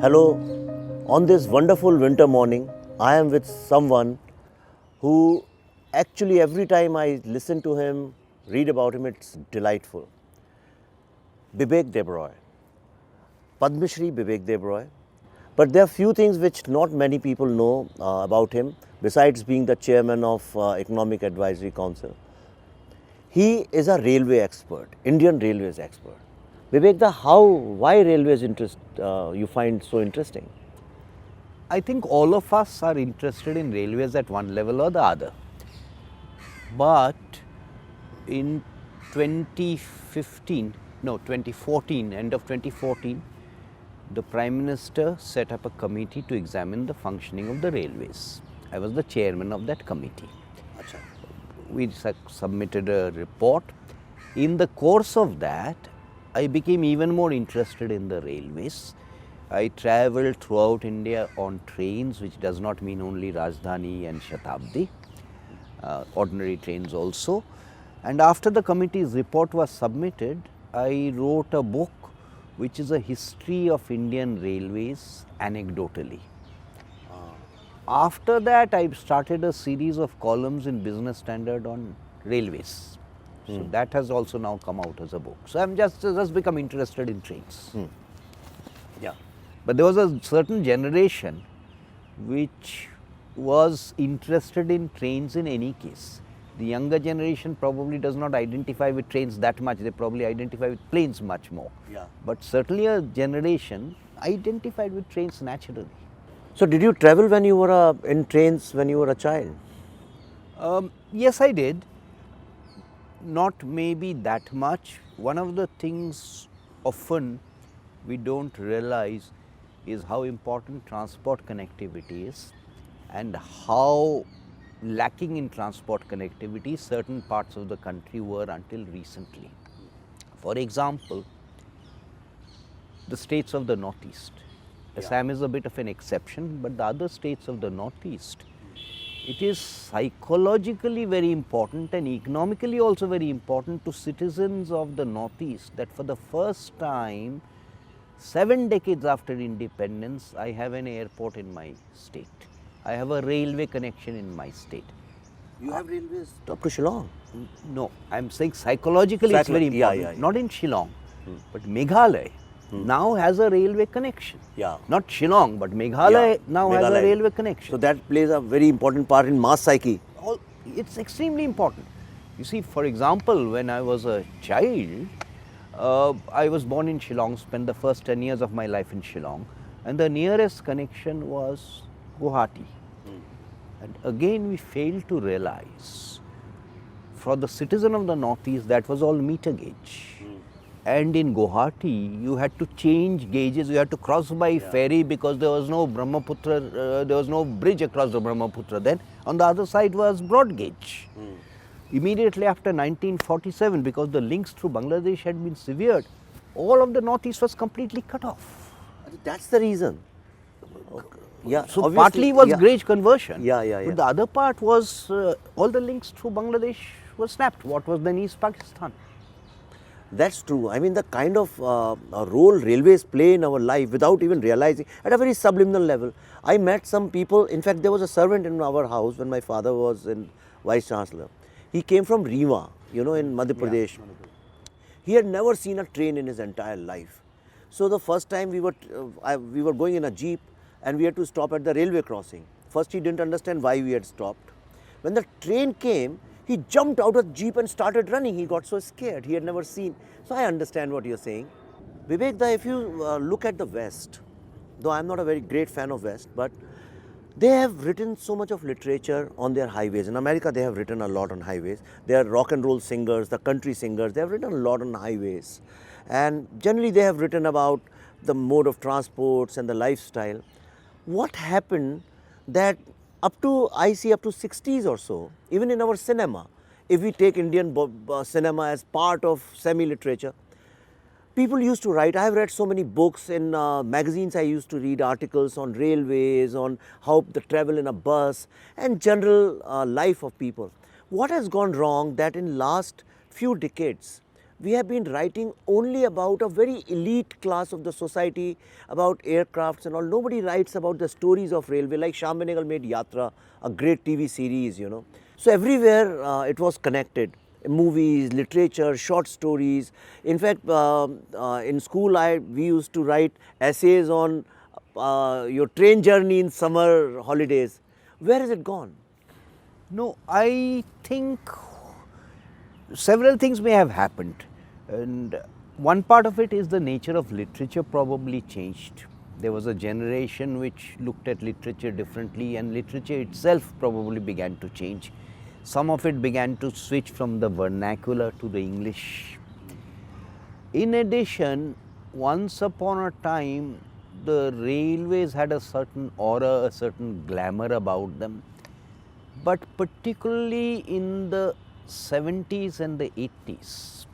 Hello, on this wonderful winter morning, I am with someone who actually every time I listen to him, read about him, it's delightful. Bibek Debroy, Padma Shri Bibek Debroy. But there are few things which not many people know about him, besides being the chairman of Economic Advisory Council. He is a railway expert, Indian railways expert. Vivek, why railways you find so interesting? I think all of us are interested in railways at one level or the other. But in 2014, end of 2014, the Prime Minister set up a committee to examine the functioning of the railways. I was the chairman of that committee. Achha. We submitted a report. In the course of that, I became even more interested in the railways. I travelled throughout India on trains, which does not mean only Rajdhani and Shatabdi, ordinary trains also. And after the committee's report was submitted, I wrote a book which is a history of Indian railways anecdotally. After that, I started a series of columns in Business Standard on railways. So that has also now come out as a book. So I'm just become interested in trains. Yeah. But there was a certain generation which was interested in trains in any case. The younger generation probably does not identify with trains that much. They probably identify with planes much more. Yeah. But certainly a generation identified with trains naturally. So did you travel when you were in trains when you were a child? Yes, I did. Not maybe that much. One of the things often we don't realize is how important transport connectivity is and how lacking in transport connectivity certain parts of the country were until recently. For example, the states of the Northeast. Assam is a bit of an exception, but the other states of the Northeast, it is psychologically very important and economically also very important to citizens of the Northeast that for the first time, 7 decades after independence, I have an airport in my state. I have a railway connection in my state. You have railways up to Shillong? No, I am saying psychologically it's very important. Yeah. Not in Shillong, but Meghalaya now has a railway connection. Yeah. Not Shillong, but Meghalaya now has a railway connection. So that plays a very important part in mass psyche. It's extremely important. You see, for example, when I was a child, I was born in Shillong, spent the first 10 years of my life in Shillong, and the nearest connection was Guwahati. And again, we failed to realize, for the citizen of the Northeast, that was all meter gauge. And in Guwahati, you had to change gauges, you had to cross by ferry because there was no Brahmaputra, there was no bridge across the Brahmaputra then. On the other side was broad gauge. Immediately after 1947, because the links through Bangladesh had been severed, all of the Northeast was completely cut off. That's the reason. Okay. Yeah. So partly was gauge conversion. Yeah. But the other part was all the links through Bangladesh were snapped. What was then East Pakistan? That's true. I mean, the kind of role railways play in our life without even realizing at a very subliminal level. I met some people, in fact, there was a servant in our house when my father was in Vice Chancellor. He came from Rewa, in Madhya Pradesh. He had never seen a train in his entire life. So the first time we were going in a jeep and we had to stop at the railway crossing. First he didn't understand why we had stopped. When the train came, he jumped out of the jeep and started running. He got so scared. He had never seen. So I understand what you're saying. Vivek, if you look at the West, though I'm not a very great fan of West, but they have written so much of literature on their highways. In America, they have written a lot on highways. They are rock and roll singers, the country singers. They have written a lot on highways. And generally, they have written about the mode of transports and the lifestyle. What happened that I see up to 60s or so, even in our cinema, if we take Indian cinema as part of semi-literature, people used to write. I have read so many books in magazines. I used to read articles on railways, on how the travel in a bus and general life of people. What has gone wrong that in last few decades, we have been writing only about a very elite class of the society, about aircrafts and all. Nobody writes about the stories of railway, like Shyam Benegal made Yatra, a great TV series, you know. So everywhere it was connected. Movies, literature, short stories. In fact, in school we used to write essays on your train journey in summer holidays. Where has it gone? No, I think several things may have happened, and one part of it is the nature of literature probably changed. There was a generation which looked at literature differently, and literature itself probably began to change. Some of it began to switch from the vernacular to the English. In addition, once upon a time, the railways had a certain aura, a certain glamour about them. But particularly in the 70s and the 80s,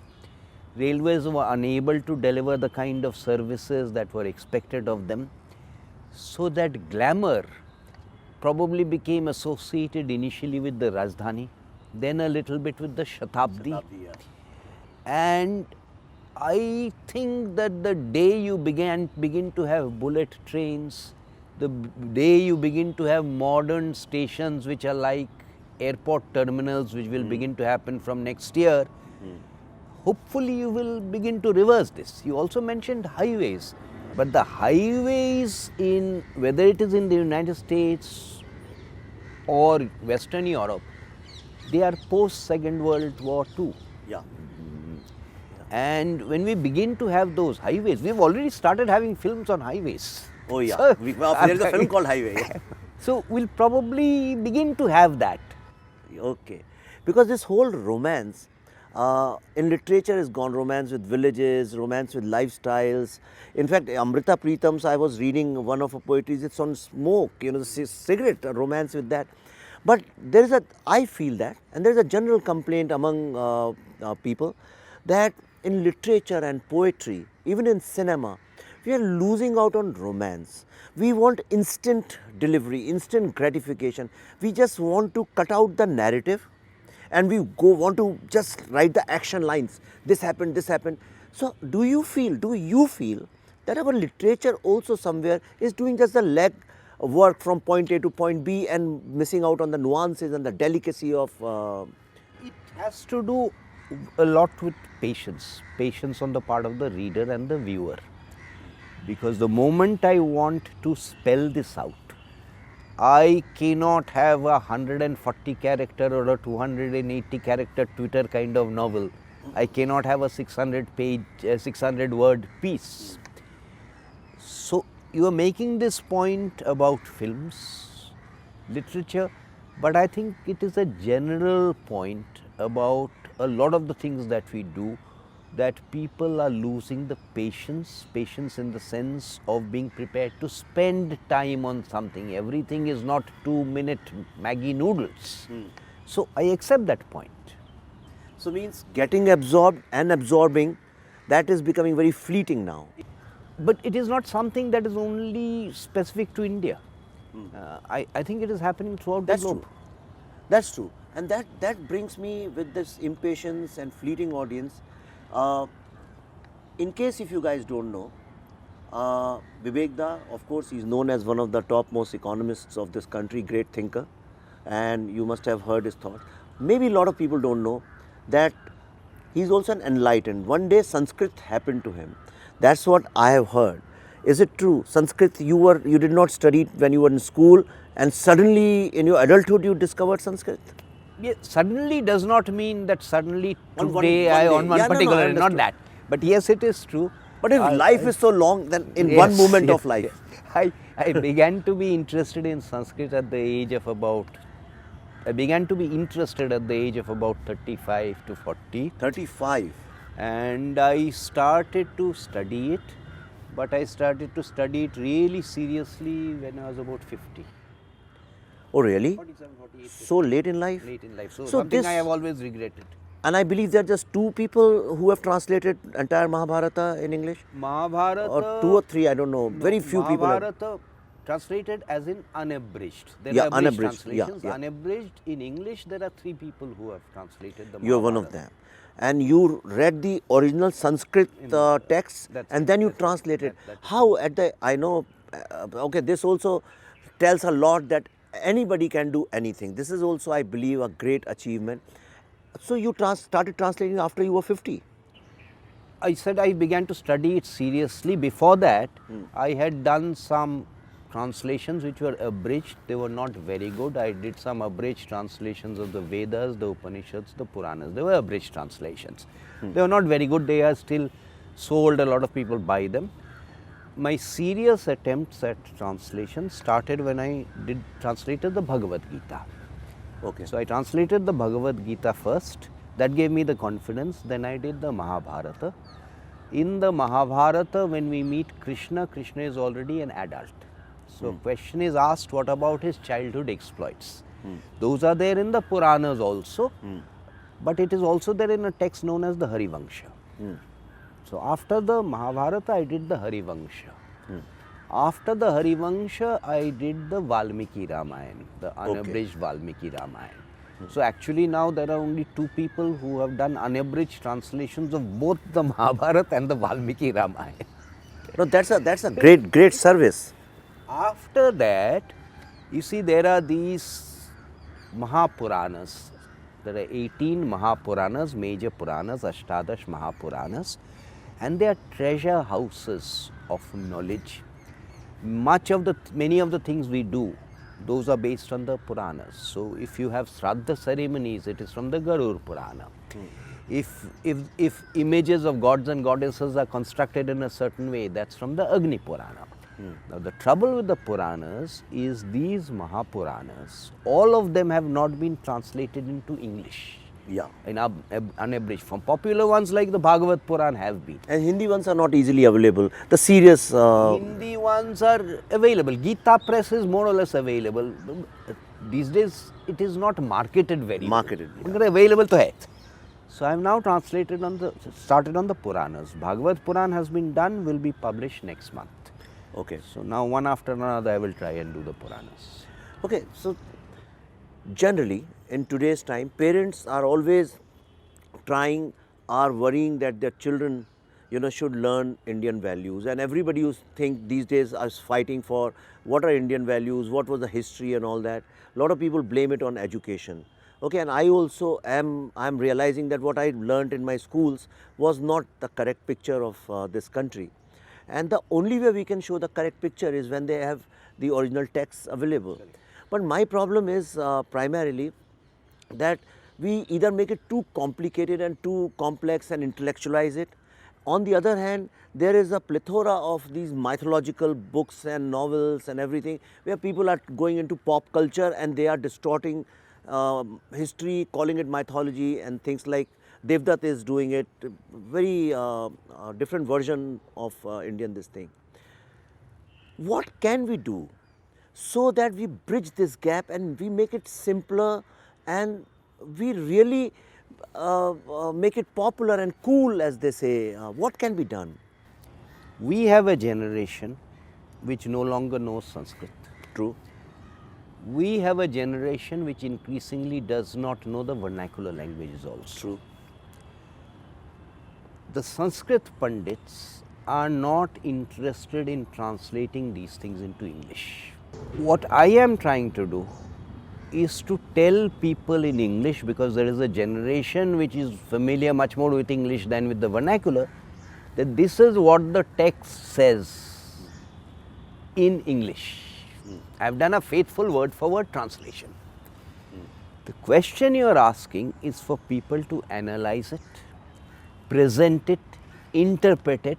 railways were unable to deliver the kind of services that were expected of them. So that glamour probably became associated initially with the Rajdhani, then a little bit with the Shatabdi. And I think that the day you begin to have bullet trains, the day you begin to have modern stations which are like airport terminals, which will begin to happen from next year, hopefully you will begin to reverse this. You also mentioned highways, but the highways in, whether it is in the United States or Western Europe, they are post Second World War II. Yeah. And when we begin to have those highways, we've already started having films on highways. Oh yeah, So, there's a film called Highway. Yeah. So we'll probably begin to have that. Okay, because this whole romance in literature is gone, romance with villages, romance with lifestyles. In fact, Amrita Preetham's, I was reading one of her poetries, it's on smoke, you know, the cigarette, a romance with that. But there is I feel that, and there is a general complaint among people that in literature and poetry, even in cinema, we are losing out on romance. We want instant delivery, instant gratification. We just want to cut out the narrative and we want to just write the action lines. This happened, this happened. So do you feel that our literature also somewhere is doing just the leg work from point A to point B and missing out on the nuances and the delicacy of... It has to do a lot with patience on the part of the reader and the viewer. Because the moment I want to spell this out, I cannot have a 140 character or a 280 character Twitter kind of novel. I cannot have a 600 word piece. So you are making this point about films, literature, but I think it is a general point about a lot of the things that we do, that people are losing the patience in the sense of being prepared to spend time on something. Everything is not 2-minute Maggi noodles. So I accept that point. So means getting absorbed and absorbing, that is becoming very fleeting now. But it is not something that is only specific to India. I think it is happening throughout the globe. True. That's true. And that brings me with this impatience and fleeting audience. In case if you guys don't know, Vivek Da, of course, he's known as one of the topmost economists of this country, great thinker, and you must have heard his thoughts. Maybe a lot of people don't know that he's also an enlightened. One day Sanskrit happened to him. That's what I have heard. Is it true? Sanskrit, you did not study it when you were in school, and suddenly in your adulthood you discovered Sanskrit? Yeah, suddenly does not mean that suddenly On today one day. particular, I not understood. that. But yes, it is true. But if life is so long, then in one moment of life. I began to be interested in Sanskrit at the age of about, 35 to 40. 35. And I started to study it, but I started to study it really seriously when I was about 50. Oh really? 47, 48. So late in life? Late in life. So this, I have always regretted. And I believe there are just 2 people who have translated entire Mahabharata in English? Mahabharata... Or 2 or 3, I don't know. No, Very few people have. Mahabharata translated as in unabridged. There Yeah, are abridged unabridged. Yeah, translations. yeah. Unabridged in English, there are 3 people who have translated the Mahabharata. You are one of them. and you read the original Sanskrit text, and then you translated. How at the, I know, okay, this also tells a lot that anybody can do anything. This is also, I believe, a great achievement. So you started translating after you were 50. I said I began to study it seriously. Before that, I had done some translations which were abridged. They were not very good. I did some abridged translations of the Vedas, the Upanishads, the Puranas. They were abridged translations. They were not very good. They are still sold. A lot of people buy them. My serious attempts at translation started when I translated the Bhagavad Gita. Okay. So I translated the Bhagavad Gita first. That gave me the confidence. Then I did the Mahabharata. In the Mahabharata, when we meet Krishna, Krishna is already an adult. So question is asked, what about his childhood exploits? Those are there in the Puranas also, but it is also there in a text known as the Harivangsha. So after the Mahabharata, I did the Harivangsha. After the Harivangsha, I did the Valmiki Ramayana, the unabridged Valmiki Ramayana. So actually now there are only two people who have done unabridged translations of both the Mahabharata and the Valmiki Ramayana. No, that's a great service. After that, you see, there are these Mahapuranas. There are 18 Mahapuranas, major Puranas, Ashtadash Mahapuranas, and they are treasure houses of knowledge. Many of the things we do, those are based on the Puranas. So if you have Shraddha ceremonies, it is from the Garur Purana. If images of gods and goddesses are constructed in a certain way, that's from the Agni Purana. Now the trouble with the Puranas is these Mahapuranas, all of them have not been translated into English. Yeah. In unabridged form. Popular ones like the Bhagavad Purana have been. And Hindi ones are not easily available. The serious... Hindi ones are available. Gita Press is more or less available. These days it is not marketed very well. Yeah. Available to hai. So I have now started on the Puranas. Bhagavad Purana has been done, will be published next month. Okay. So now one after another I will try and do the Puranas. Okay, so generally in today's time, parents are always worrying that their children, should learn Indian values, and everybody who think these days is fighting for what are Indian values, what was the history and all that. A lot of people blame it on education. Okay, and I also I'm realizing that what I learned in my schools was not the correct picture of this country. And the only way we can show the correct picture is when they have the original texts available. But my problem is primarily that we either make it too complicated and too complex and intellectualize it. On the other hand, there is a plethora of these mythological books and novels and everything where people are going into pop culture and they are distorting history, calling it mythology, and things like Devdutt is doing it, very different version of Indian this thing. What can we do so that we bridge this gap and we make it simpler and we really make it popular and cool, as they say? What can be done? We have a generation which no longer knows Sanskrit. True. We have a generation which increasingly does not know the vernacular languages also. True. The Sanskrit Pandits are not interested in translating these things into English. What I am trying to do is to tell people in English, because there is a generation which is familiar much more with English than with the vernacular, that this is what the text says in English. I have done a faithful word-for-word translation. The question you are asking is for people to analyze it, present it, interpret it,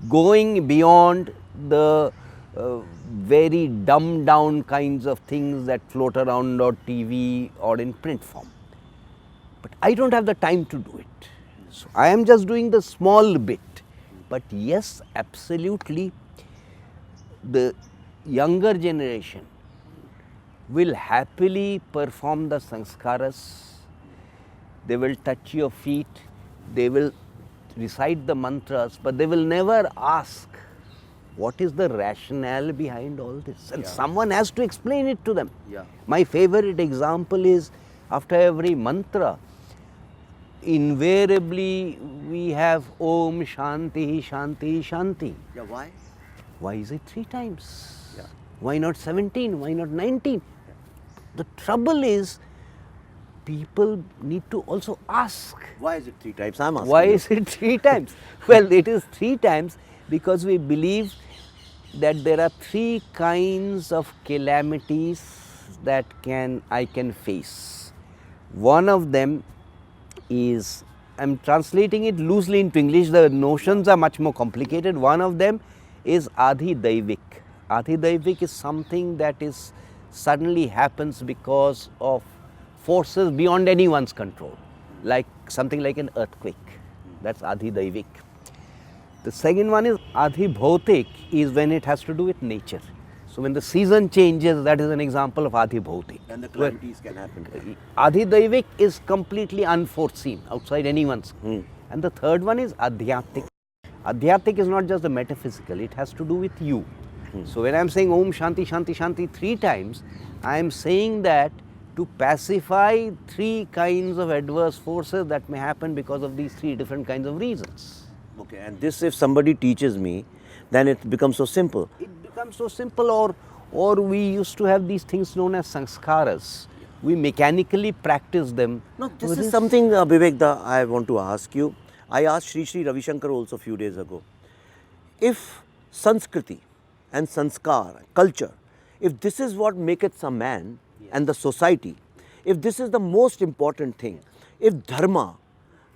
going beyond the very dumbed down kinds of things that float around on TV or in print form. But I don't have the time to do it. So I am just doing the small bit. But yes, absolutely, the younger generation will happily perform the Samskaras. They will touch your feet, they will recite the mantras, but they will never ask what is the rationale behind all this. And someone has to explain it to them. My favorite example is, after every mantra, invariably we have Om Shanti, Shanti, Shanti. Yeah, why? Why is it 3 times? Yeah. Why not 17? Why not 19? The trouble is, people need to also ask. Why is it 3 times? I'm asking Why you. is it 3 times? Well, it is 3 times because we believe that there are 3 kinds of calamities that I can face. One of them is, I'm translating it loosely into English, the notions are much more complicated. One of them is Adhi Daivik. Adhi Daivik is something that is suddenly happens because of forces beyond anyone's control, like something like an earthquake. That's Adhi Daivik. The second one is Adhi Bhautik, is when it has to do with nature. So when the season changes, that is an example of Adhi Bhautik. And the calamities can happen. Adhi Daivik is completely unforeseen, outside anyone's. And the third one is Adhyattik. Adhyattik is not just the metaphysical, it has to do with you. So when I am saying Om Shanti, Shanti, Shanti 3 times, I am saying that to pacify 3 kinds of adverse forces that may happen because of these 3 different kinds of reasons. Okay, and this, if somebody teaches me, then it becomes so simple. It becomes so simple, or we used to have these things known as Sanskaras. We mechanically practice them. No, this is something, Vivek, I want to ask you. I asked Sri Ravi Shankar also a few days ago. If Sanskriti and Sanskar, culture, if this is what maketh a man and the society, if this is the most important thing, if Dharma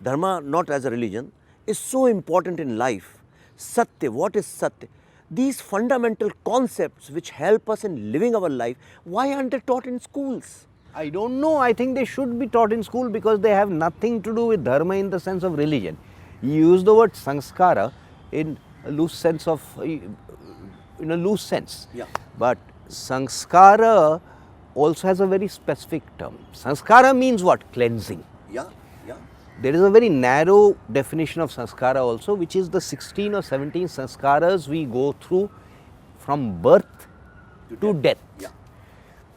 not as a religion, is so important in life, Satya, what is Satya? These fundamental concepts which help us in living our life, why aren't they taught in schools? I don't know. I think they should be taught in school because they have nothing to do with Dharma in the sense of religion. You use the word Samskara in a loose sense Yeah. But Samskara also has a very specific term. Samskara means what? Cleansing. Yeah, yeah. There is a very narrow definition of Samskara also, which is the 16 or 17 Samskaras we go through from birth to death. Yeah.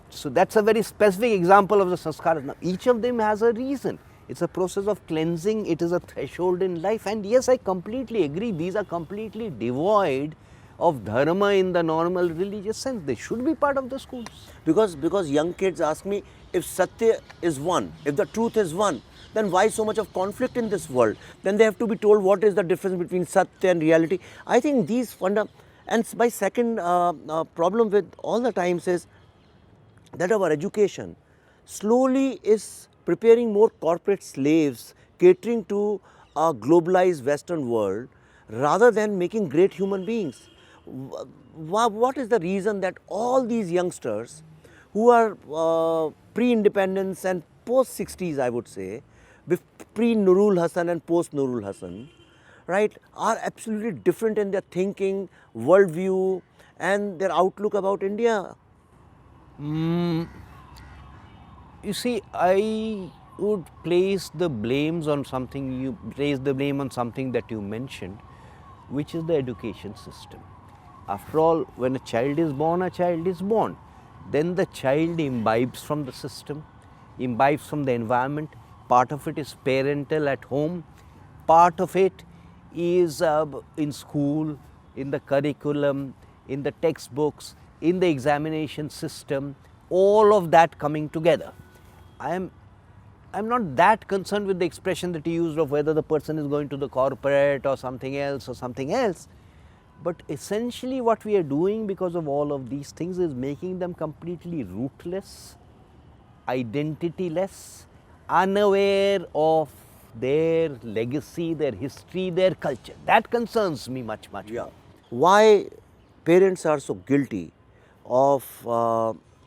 So that's a very specific example of the Samskaras. Now, each of them has a reason. It's a process of cleansing, it is a threshold in life. And yes, I completely agree, these are completely devoid of Dharma in the normal religious sense. They should be part of the schools. Because young kids ask me, if Satya is one, if the truth is one, then why so much of conflict in this world? Then they have to be told what is the difference between Satya and reality. I think these and my second problem with all the times is that our education slowly is preparing more corporate slaves catering to a globalized Western world rather than making great human beings. What is the reason that all these youngsters who are pre-independence and post-60s, I would say, pre-Nurul Hasan and post-Nurul Hasan, right, are absolutely different in their thinking, worldview and their outlook about India? You see, I would place the blame on something that you mentioned, which is the education system. After all, when a child is born. Then the child imbibes from the system, imbibes from the environment. Part of it is parental at home, part of it is in school, in the curriculum, in the textbooks, in the examination system, all of that coming together. I'm not that concerned with the expression that you used of whether the person is going to the corporate or something else. But essentially what we are doing because of all of these things is making them completely rootless, identityless, unaware of their legacy, their history, their culture. That concerns me much more. Why parents are so guilty of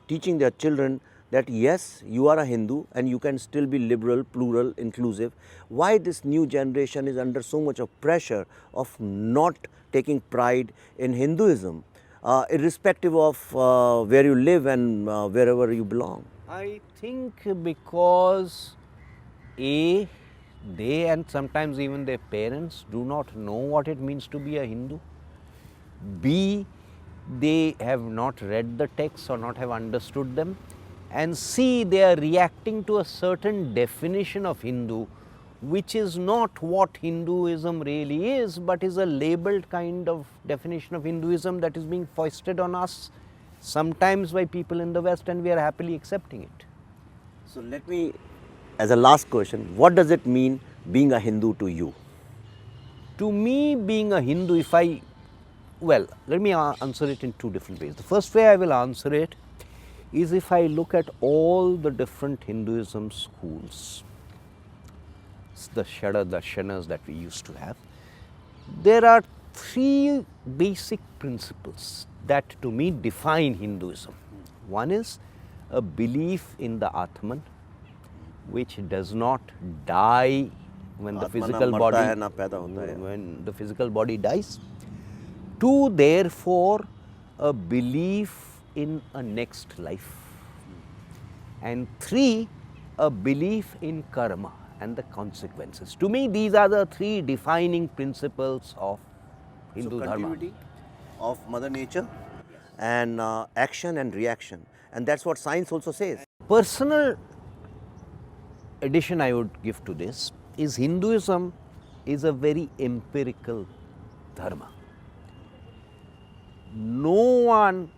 teaching their children that yes, you are a Hindu and you can still be liberal, plural, inclusive. Why this new generation is under so much of pressure of not taking pride in Hinduism, irrespective of where you live and wherever you belong? I think because A, they and sometimes even their parents do not know what it means to be a Hindu. B, they have not read the texts or not have understood them. And C, they are reacting to a certain definition of Hindu which is not what Hinduism really is, but is a labeled kind of definition of Hinduism that is being foisted on us sometimes by people in the West, and we are happily accepting it. So let me, as a last question, what does it mean being a Hindu to you? To me, being a Hindu, well, let me answer it in two different ways. The first way I will answer it is if I look at all the different Hinduism schools, the Shada that we used to have, there are three basic principles that to me define Hinduism. One is a belief in the Atman, which does not die when the physical body dies. Two, therefore, a belief in a next life. And three, a belief in karma and the consequences. To me, these are the three defining principles of Hindu Dharma. Continuity of Mother Nature and action and reaction. And that's what science also says. Personal addition I would give to this is Hinduism is a very empirical dharma. No one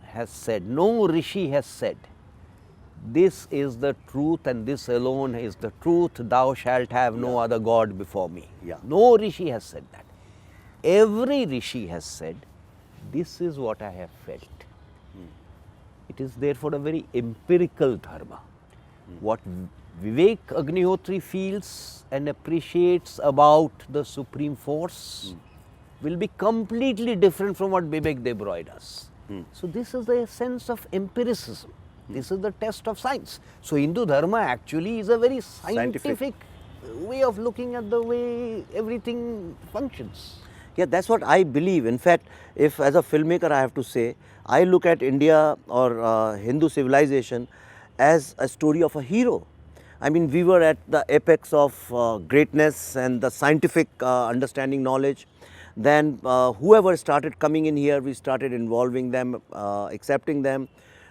has said, no rishi has said, this is the truth and this alone is the truth, thou shalt have no other God before me. Yeah. No rishi has said that. Every rishi has said, this is what I have felt. It is therefore a very empirical dharma. What Vivek Agnihotri feels and appreciates about the supreme force will be completely different from what Bibek Debroy does. So this is the sense of empiricism. This is the test of science. So Hindu Dharma actually is a very scientific way of looking at the way everything functions. Yeah, that's what I believe. In fact, if as a filmmaker I have to say, I look at India or Hindu civilization as a story of a hero. I mean, we were at the apex of greatness and the scientific understanding knowledge. Then whoever started coming in here, we started involving them, accepting them.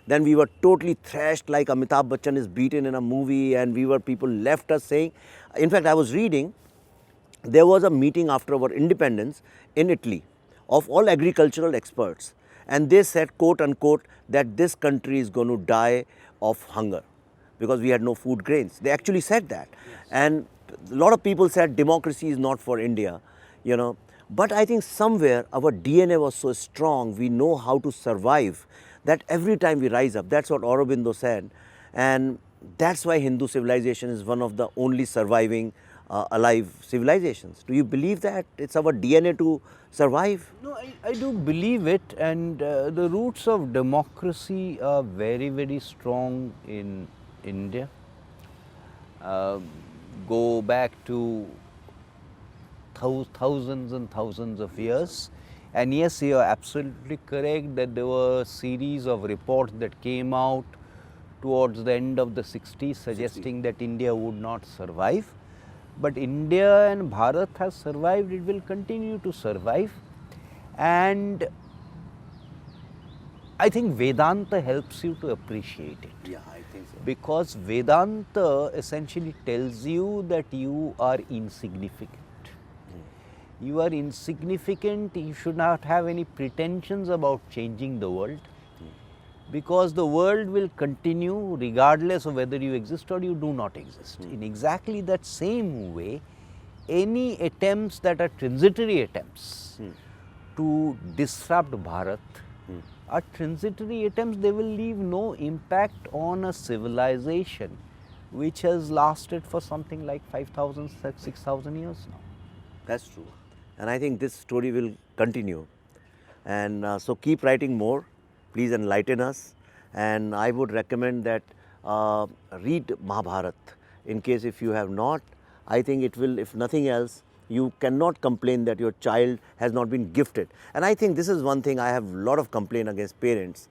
Then we were totally thrashed like Amitabh Bachchan is beaten in a movie, and people left us saying, in fact, I was reading, there was a meeting after our independence in Italy of all agricultural experts, and they said, quote unquote, that this country is going to die of hunger because we had no food grains. They actually said that. Yes. And a lot of people said democracy is not for India, you know. But I think somewhere our DNA was so strong, we know how to survive, that every time we rise up, that's what Aurobindo said. And that's why Hindu civilization is one of the only surviving alive civilizations. Do you believe that it's our DNA to survive? No, I do believe it, and the roots of democracy are very, very strong in India. Go back to thousands and thousands of years. And yes, you are absolutely correct that there were a series of reports that came out towards the end of the 60s suggesting that India would not survive. But India and Bharat has survived, it will continue to survive. And I think Vedanta helps you to appreciate it. Yeah, I think so. Because Vedanta essentially tells you that you are insignificant. You are insignificant, you should not have any pretensions about changing the world, because the world will continue regardless of whether you exist or you do not exist. In exactly that same way, any attempts that are transitory attempts to disrupt Bharat are transitory attempts. They will leave no impact on a civilization which has lasted for something like 5,000, 6,000 years now. That's true. And I think this story will continue. And so keep writing more. Please enlighten us. And I would recommend that read Mahabharat. In case if you have not, I think it will, if nothing else, you cannot complain that your child has not been gifted. And I think this is one thing I have a lot of complaint against parents.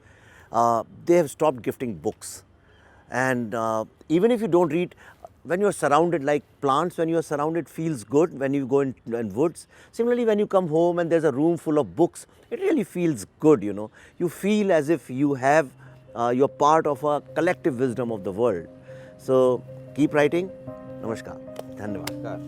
They have stopped gifting books. And even if you don't read, when you are surrounded, like plants, when you are surrounded, feels good when you go in woods. Similarly, when you come home and there's a room full of books, it really feels good, you know. You feel as if you have, you're part of a collective wisdom of the world. So keep writing. Namaskar. Dhanyavad. Namaskar.